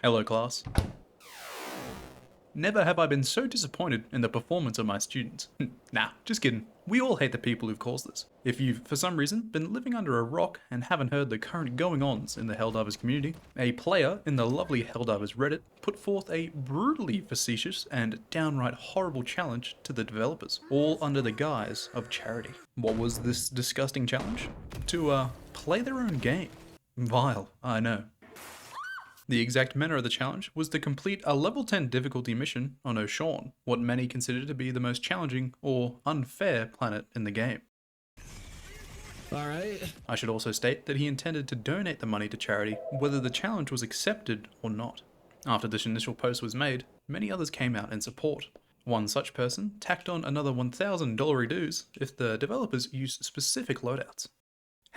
Hello class. Never have I been so disappointed in the performance of my students. Nah, just kidding. We all hate the people who've caused this. If you've, for some reason, been living under a rock and haven't heard the current going-ons in the Helldivers community, a player in the lovely Helldivers Reddit put forth a brutally facetious and downright horrible challenge to the developers, all under the guise of charity. What was this disgusting challenge? To, play their own game. Vile, I know. The exact manner of the challenge was to complete a level 10 difficulty mission on O'Shawn, what many consider to be the most challenging or unfair planet in the game. Alright. I should also state that he intended to donate the money to charity whether the challenge was accepted or not. After this initial post was made, many others came out in support. One such person tacked on another $1,000 dues if the developers used specific loadouts.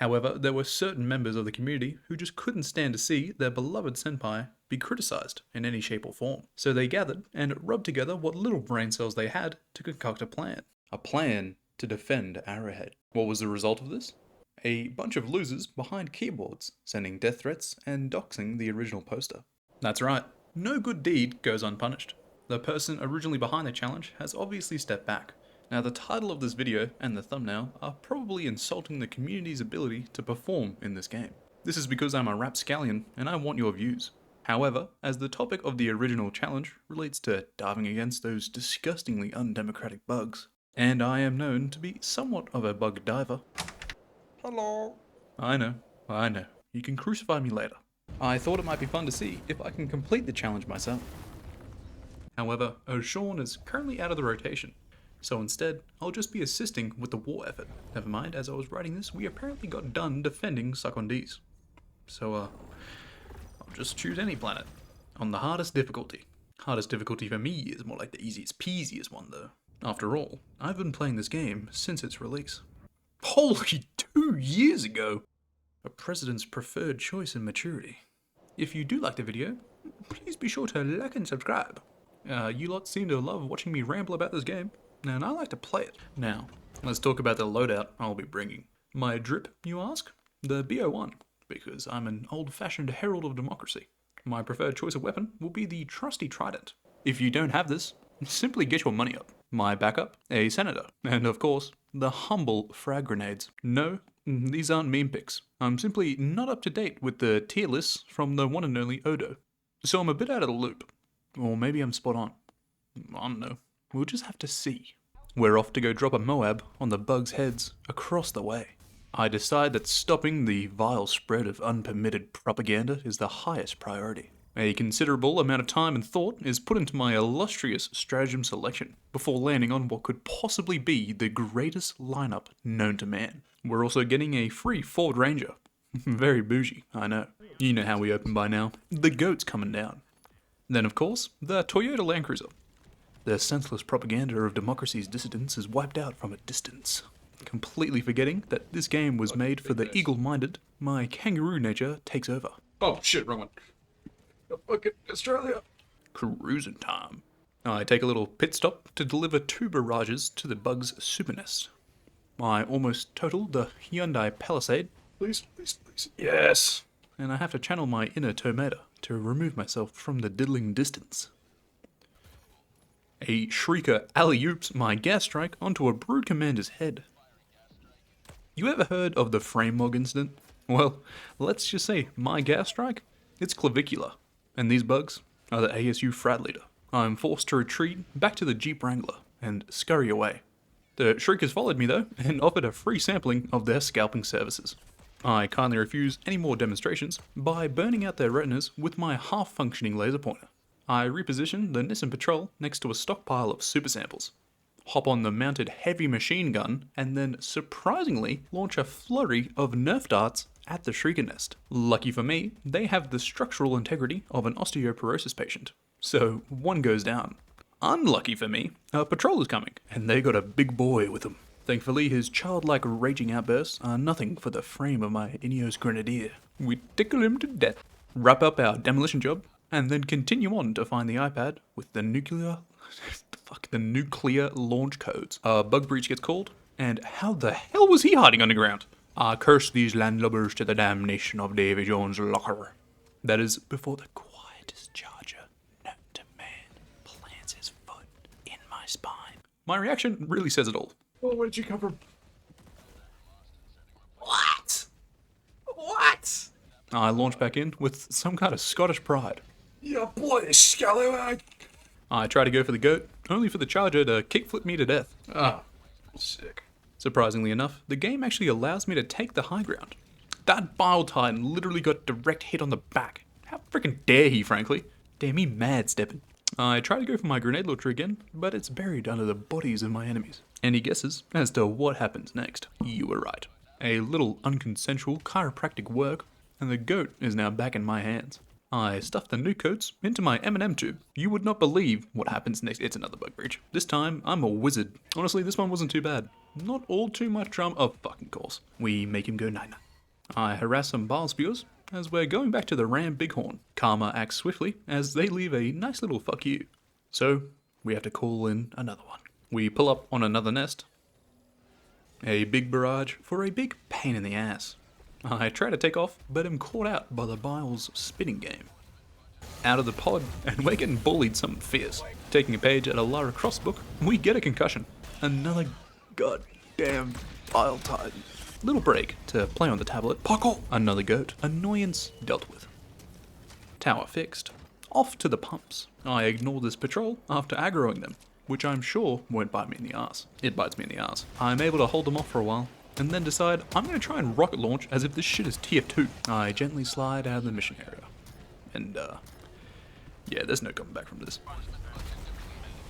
However, there were certain members of the community who just couldn't stand to see their beloved senpai be criticized in any shape or form. So they gathered and rubbed together what little brain cells they had to concoct a plan. A plan to defend Arrowhead. What was the result of this? A bunch of losers behind keyboards, sending death threats and doxing the original poster. That's right, no good deed goes unpunished. The person originally behind the challenge has obviously stepped back. Now the title of this video and the thumbnail are probably insulting the community's ability to perform in this game. This is because I'm a rapscallion and I want your views. However, as the topic of the original challenge relates to diving against those disgustingly undemocratic bugs, and I am known to be somewhat of a bug diver. Hello. I know, you can crucify me later. I thought it might be fun to see if I can complete the challenge myself. However, O'Shawn is currently out of the rotation. So instead, I'll just be assisting with the war effort. Never mind, as I was writing this, we apparently got done defending Succondis. So, I'll just choose any planet. On the hardest difficulty. Hardest difficulty for me is more like the easiest peasiest one though. After all, I've been playing this game since its release. Holy 2 years ago! A president's preferred choice in maturity. If you do like the video, please be sure to like and subscribe. You lot seem to love watching me ramble about this game. And I like to play it. Now, let's talk about the loadout I'll be bringing. My drip, you ask? The BO1, because I'm an old-fashioned herald of democracy. My preferred choice of weapon will be the trusty trident. If you don't have this, simply get your money up. My backup, a senator. And of course, the humble frag grenades. No, these aren't meme pics. I'm simply not up to date with the tier lists from the one and only Odo. So I'm a bit out of the loop. Or maybe I'm spot on. I don't know. We'll just have to see. We're off to go drop a Moab on the bugs' heads across the way. I decide that stopping the vile spread of unpermitted propaganda is the highest priority. A considerable amount of time and thought is put into my illustrious stratagem selection before landing on what could possibly be the greatest lineup known to man. We're also getting a free Ford Ranger. Very bougie, I know. You know how we open by now. The goat's coming down. Then of course, the Toyota Land Cruiser. The senseless propaganda of democracy's dissidents is wiped out from a distance. Completely forgetting that this game was made for the eagle-minded, my kangaroo nature takes over. Oh shit, wrong one. Fucking Australia. Cruising time. I take a little pit stop to deliver 2 barrages to the bug's super nest. I almost total the Hyundai Palisade. Please, please, please. Yes. And I have to channel my inner tomato to remove myself from the diddling distance. A shrieker alley-oops my gas strike onto a brood commander's head. You ever heard of the frame mog incident? Well, let's just say my gas strike, it's clavicular, and these bugs are the ASU frat leader. I'm forced to retreat back to the Jeep Wrangler and scurry away. The shriekers followed me though and offered a free sampling of their scalping services. I kindly refuse any more demonstrations by burning out their retinas with my half-functioning laser pointer. I reposition the Nissan Patrol next to a stockpile of super samples, hop on the mounted heavy machine gun, and then surprisingly launch a flurry of Nerf darts at the shrieker nest. Lucky for me, they have the structural integrity of an osteoporosis patient, so one goes down. Unlucky for me, a patrol is coming, and they got a big boy with them. Thankfully, his childlike raging outbursts are nothing for the frame of my Ineos Grenadier. We tickle him to death, wrap up our demolition job, and then continue on to find the iPad with the nuclear launch codes. A bug breach gets called, and how the hell was he hiding underground? I curse these landlubbers to the damnation of Davy Jones' locker. That is before the quiet greatest charger known to man plants his foot in my spine. My reaction really says it all. Oh, where'd you come from? What? What? I launch back in with some kind of Scottish pride. You bloody scallywag! I try to go for the goat, only for the charger to kickflip me to death. Ah, sick. Surprisingly enough, the game actually allows me to take the high ground. That Bile Titan literally got direct hit on the back. How freaking dare he, frankly? Damn, he mad stepping. I try to go for my grenade launcher again, but it's buried under the bodies of my enemies. Any guesses as to what happens next? You were right. A little unconsensual chiropractic work, and the goat is now back in my hands. I stuff the new coats into my M&M tube. You would not believe what happens next. It's another bug breach. This time, I'm a wizard. Honestly, this one wasn't too bad. Not all too much drama, of fucking course. We make him go nine. I harass some bile spewers as we're going back to the Ram Bighorn. Karma acts swiftly as they leave a nice little fuck you. So, we have to call in another one. We pull up on another nest. A big barrage for a big pain in the ass. I try to take off, but am caught out by the bile's spinning game. Out of the pod, and we're getting bullied something fierce. Taking a page out of Lara Croft's book, we get a concussion. Another goddamn bile titan. Little break to play on the tablet. Puckle! Another goat. Annoyance dealt with. Tower fixed. Off to the pumps. I ignore this patrol after aggroing them, which I'm sure won't bite me in the ass. It bites me in the ass. I'm able to hold them off for a while, and then decide I'm going to try and rocket launch as if this shit is tier 2. I gently slide out of the mission area. And, yeah, there's no coming back from this.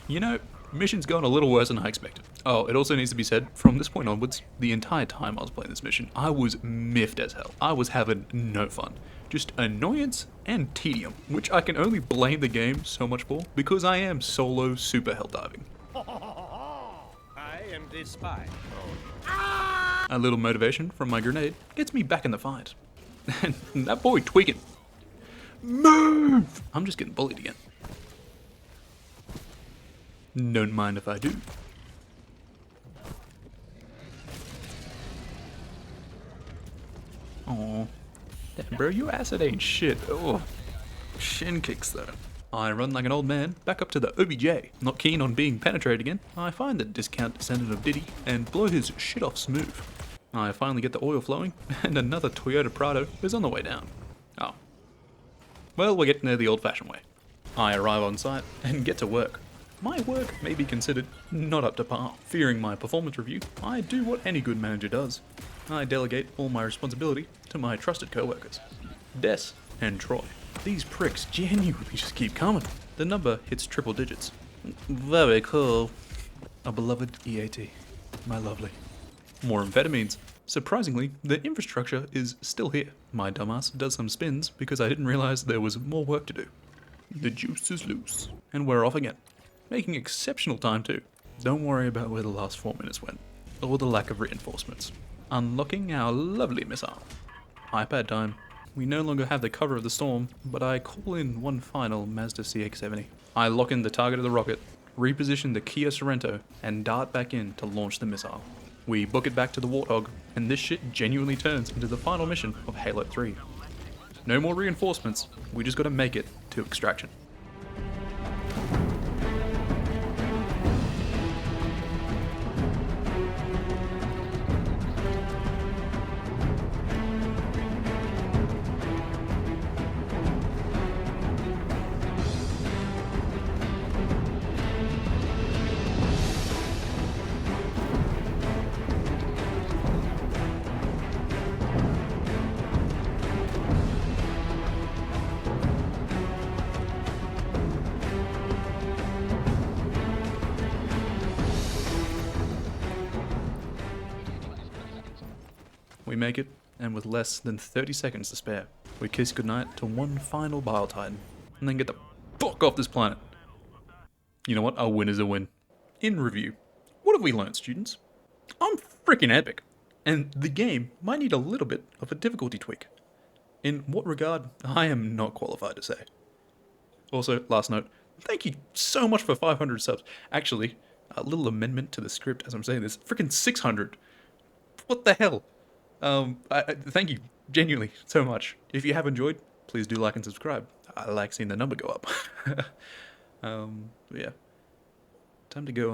You know, mission's gone a little worse than I expected. Oh, it also needs to be said, from this point onwards, the entire time I was playing this mission, I was miffed as hell. I was having no fun. Just annoyance and tedium, which I can only blame the game so much for, because I am solo super helldiving. I am the spy. A little motivation from my grenade gets me back in the fight. And that boy tweaking. Move! I'm just getting bullied again. Don't mind if I do. Aw. Damn, bro, your acid ain't shit. Oh. Shin kicks though. I run like an old man back up to the OBJ. Not keen on being penetrated again, I find the discount descendant of Diddy and blow his shit off smooth. I finally get the oil flowing, and another Toyota Prado is on the way down. Oh. Well, we're getting there the old-fashioned way. I arrive on site and get to work. My work may be considered not up to par. Fearing my performance review, I do what any good manager does. I delegate all my responsibility to my trusted co-workers, Des and Troy. These pricks genuinely just keep coming. The number hits triple digits. Very cool. A beloved EAT. My lovely. More amphetamines. Surprisingly, the infrastructure is still here. My dumbass does some spins because I didn't realize there was more work to do. The juice is loose. And we're off again. Making exceptional time too. Don't worry about where the last 4 minutes went. Or the lack of reinforcements. Unlocking our lovely missile. iPad time. We no longer have the cover of the storm, but I call in one final Mazda CX-70. I lock in the target of the rocket, reposition the Kia Sorento, and dart back in to launch the missile. We book it back to the Warthog, and this shit genuinely turns into the final mission of Halo 3. No more reinforcements, we just gotta make it to extraction. We make it, and with less than 30 seconds to spare, we kiss goodnight to one final Bile Titan, and then get the fuck off this planet. You know what? A win is a win. In review, what have we learned, students? I'm freaking epic, and the game might need a little bit of a difficulty tweak. In what regard, I am not qualified to say. Also, last note, thank you so much for 500 subs. Actually, a little amendment to the script as I'm saying this, freaking 600. What the hell? Thank you genuinely so much. If you have enjoyed, please do like and subscribe. I like seeing the number go up. But yeah. Time to go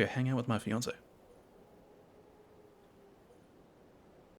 hang out with my fiance.